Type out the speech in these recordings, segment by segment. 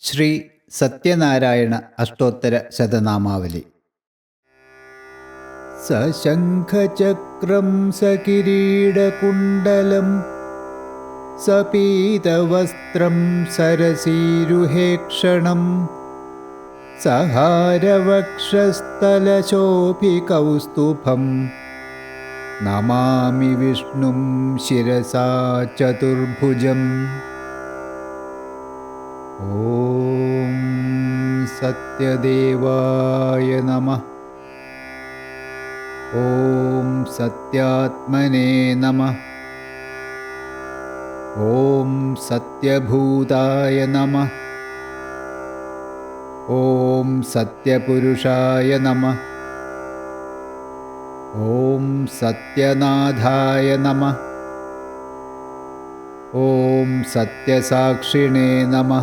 ശ്രീ സത്യനാരായണ അഷ്ടോത്തര ശതനാമാവലി. സശംഖചക്രം സകിരീടകുണ്ടലം സപീതവസ്ത്രം സരസീരുഹേക്ഷണം സഹാരവക്ഷസ്ഥലശോഭികൗസ്തുഭം നമാമി വിഷ്ണും ശിരസാ ചതുർഭുജം. ഓം സത്യദേവായ നമഃ. ഓം സത്യാത്മനേ നമഃ. ഓം സത്യഭൂതായ നമഃ. ഓം സത്യപുരുഷായ നമഃ. ഓം സത്യനാഥായ നമഃ. ഓം സത്യസാക്ഷിണേ നമഃ.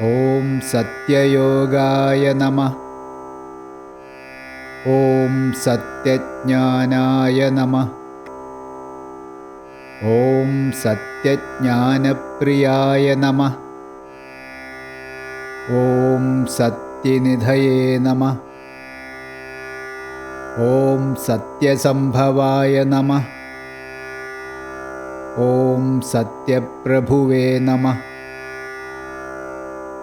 ഓം സത്യയോഗായ നമഃ. ഓം സത്യജ്ഞാനായ നമഃ. ഓം സത്യജ്ഞാനപ്രിയായ നമഃ. ഓം സത്യനിധയേ നമഃ. ഓം സത്യസംഭവായ നമഃ. ഓം സത്യപ്രഭുവേ നമഃ.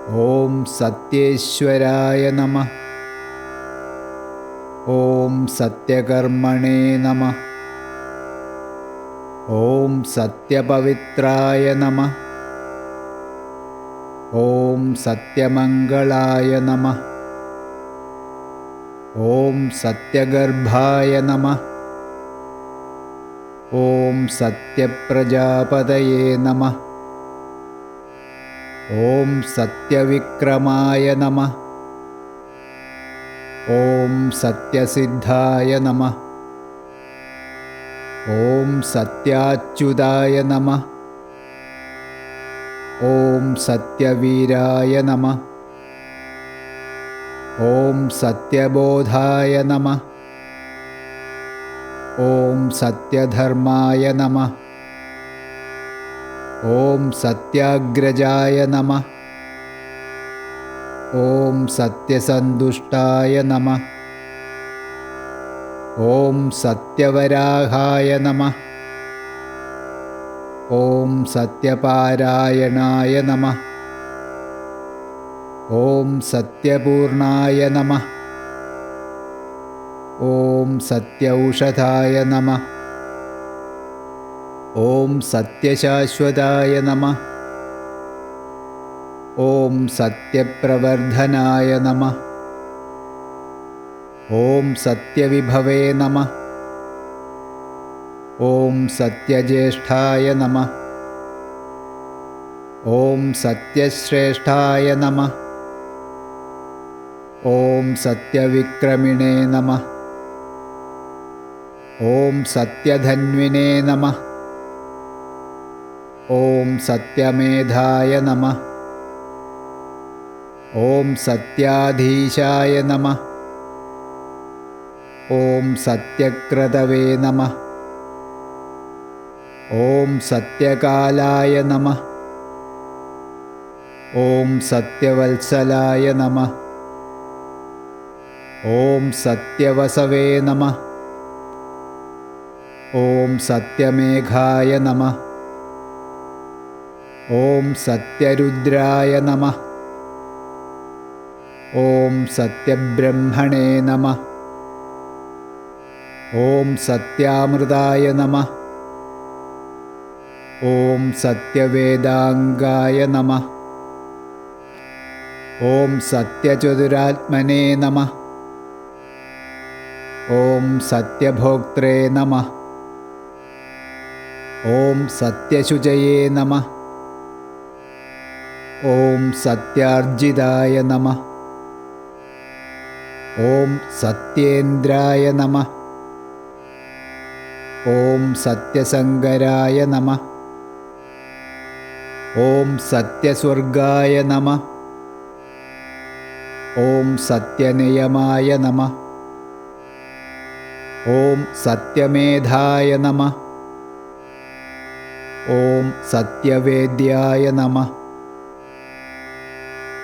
ഓം സത്യേശ്വരായ നമഃ. ഓം സത്യകർമ്മണേ നമഃ. ഓം സത്യപവിത്രായ നമഃ. ഓം സത്യമംഗളായ നമഃ. ഓം സത്യഗർഭായ നമഃ. ഓം സത്യപ്രജാപതയേ നമഃ. ഓം സത്യവിക്രമായ നമഃ. ഓം സത്യസിദ്ധായ നമഃ. ഓം സത്യാച്യുതായ നമഃ. ഓം സത്യവീരായ നമഃ. ഓം സത്യബോധായ നമഃ. ഓം സത്യധർമായ നമഃ. ഓം സത്യാഗ്രജായ നമഃ. ഓം സത്യസന്തുഷ്ടായ നമഃ. ഓം സത്യവരാഹായ നമഃ. ഓം സത്യപാരായണായ നമഃ. ഓം സത്യപൂർണായ നമഃ. ഓം സത്യൗഷധായ നമഃ. ഓം സത്യശാശ്വതായ നമഃ. ഓം സത്യപ്രവർധനായ നമഃ. ഓം സത്യവിഭവേ നമഃ. ഓം സത്യജ്യേഷ്ഠായ നമഃ. ഓം സത്യശ്രേഷ്ഠായ നമഃ. ഓം സത്യവിക്രമിണേ നമഃ. ഓം സത്യധന്വിനേ നമഃ. ഓം സത്യമേധായ നമഃ. ഓം സത്യാധീശായ നമഃ. ഓം സത്യക്രതവേ നമഃ. ഓം സത്യകാലായ നമഃ. ഓം സത്യവത്സലായ നമഃ. ഓം സത്യവസവേ നമഃ. ഓം സത്യമേഘായ നമഃ. ഓം സത്യരുദ്രായ നമഃ. ഓം സത്യബ്രഹ്മണേ നമഃ. ഓം സത്യാമൃതായ നമഃ. ഓം സത്യവേദാംഗായ നമഃ. ഓം സത്യചതുരാത്മനേ നമഃ. ഓം സത്യഭോക്ത്രേ നമഃ. ഓം സത്യശുചയേ നമഃ. ഓം സത്യാർജിതായ നമഃ. ഓം സത്യേന്ദ്രായ നമഃ. ഓം സത്യസങ്കരായ നമഃ. ഓം സത്യസ്വർഗായ നമഃ. ഓം സത്യനിയമായ നമഃ. ഓം സത്യമേധായ നമഃ. ഓം സത്യവേദ്യായ നമഃ.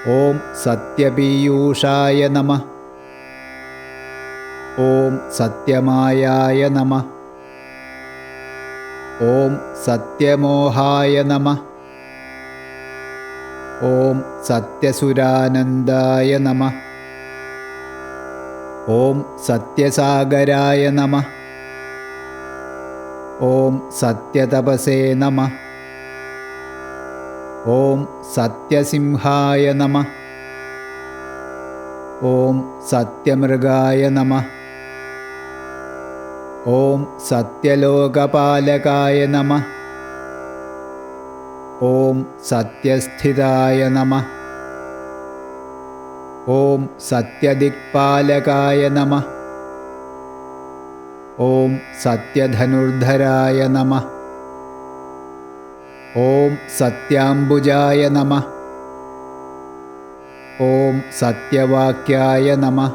ॐ सत्यपीयूषाय नमः। ॐ सत्यमायाय नमः। ॐ सत्यमोहाय नमः। ॐ सत्यसुरानन्दाय नमः। ॐ सत्यसागराय नमः। ॐ सत्यतपसे नमः। ॐ सत्यसिंहाय नमः। ॐ सत्यमृगाय नमः। ॐ सत्यलोकपालकाय नमः। ॐ सत्यस्थिताय नमः। ॐ सत्यदिक्पालकाय नमः। ॐ सत्यधनुर्धराय नमः। ॐ सत्याम्बुजाय नमः। ॐ सत्यवाक्याय नमः।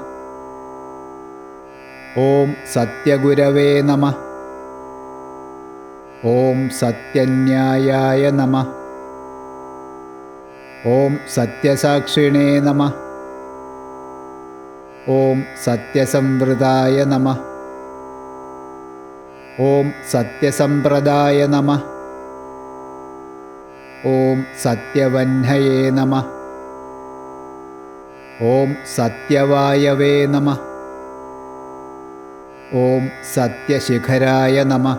ॐ सत्यगुरवे नमः। ॐ सत्यन्यायाय नमः। ॐ सत्यसाक्षिणे नमः। ॐ सत्यसंवृताय नमः। ॐ सत्यसम्प्रदाय नमः। ॐ सत्यवह्नये नमः। ॐ सत्यवायवे नमः। ॐ सत्यशिखराय नमः।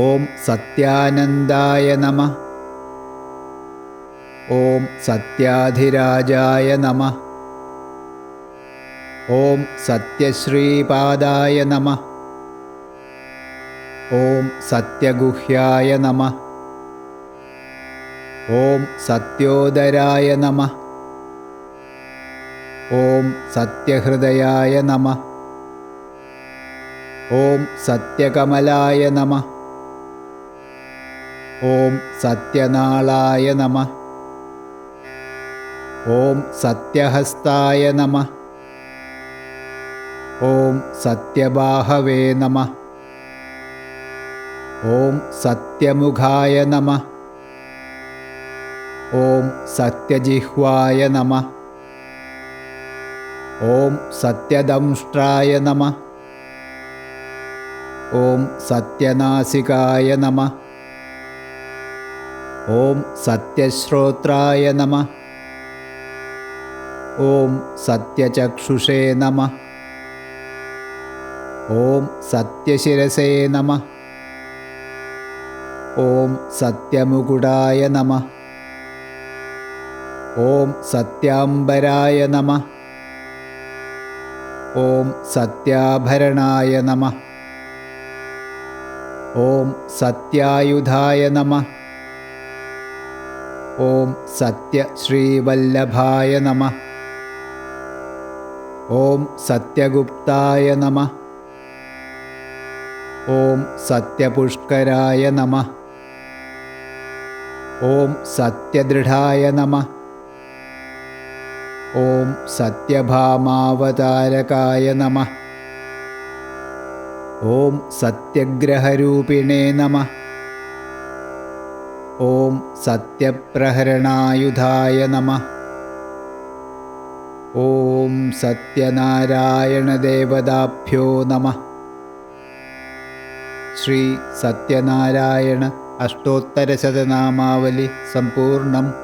ॐ सत्यानन्दाय नमः। ॐ सत्याधिराजाय नमः। ॐ सत्यश्रीपादाय नमः। ॐ सत्यगुह्याय नमः। ॐ सत्योदराय नमः। ॐ सत्यहृदयाय नमः। ॐ सत्यकमलाय नमः। ॐ सत्यनाळाय नमः। ॐ सत्यहस्ताय नमः। ॐ सत्यबाहवे नमः। ॐ सत्यमुखाय नमः। ॐ सत्यजिह्वाय नमः। ॐ सत्यदंष्ट्राय नमः। ॐ सत्यनासिकाय नमः। ॐ सत्यश्रोत्राय नमः। ॐ सत्यचक्षुषे नमः। ॐ सत्यशिरसे नमः। ॐ सत्यमुकुटाय नमः। ॐ सत्याम्बराय नमः। ॐ सत्याभरणाय नमः। ॐ सत्यायुधाय नमः। ॐ सत्यश्रीवल्लभाय नमः। ॐ सत्यगुप्ताय नमः। ॐ सत्यपुष्कराय नमः। ॐ सत्यदृढाय नमः। ॐ सत्यभामावतारकाय नमः। ॐ सत्यग्रहरूपिणे नमः। ॐ सत्यप्रहरणायुधाय नमः। ॐ सत्यनारायणदेवताभ्यो नमः। श्री सत्यनारायण अष्टोत्तरशतनामावली सम्पूर्णम्।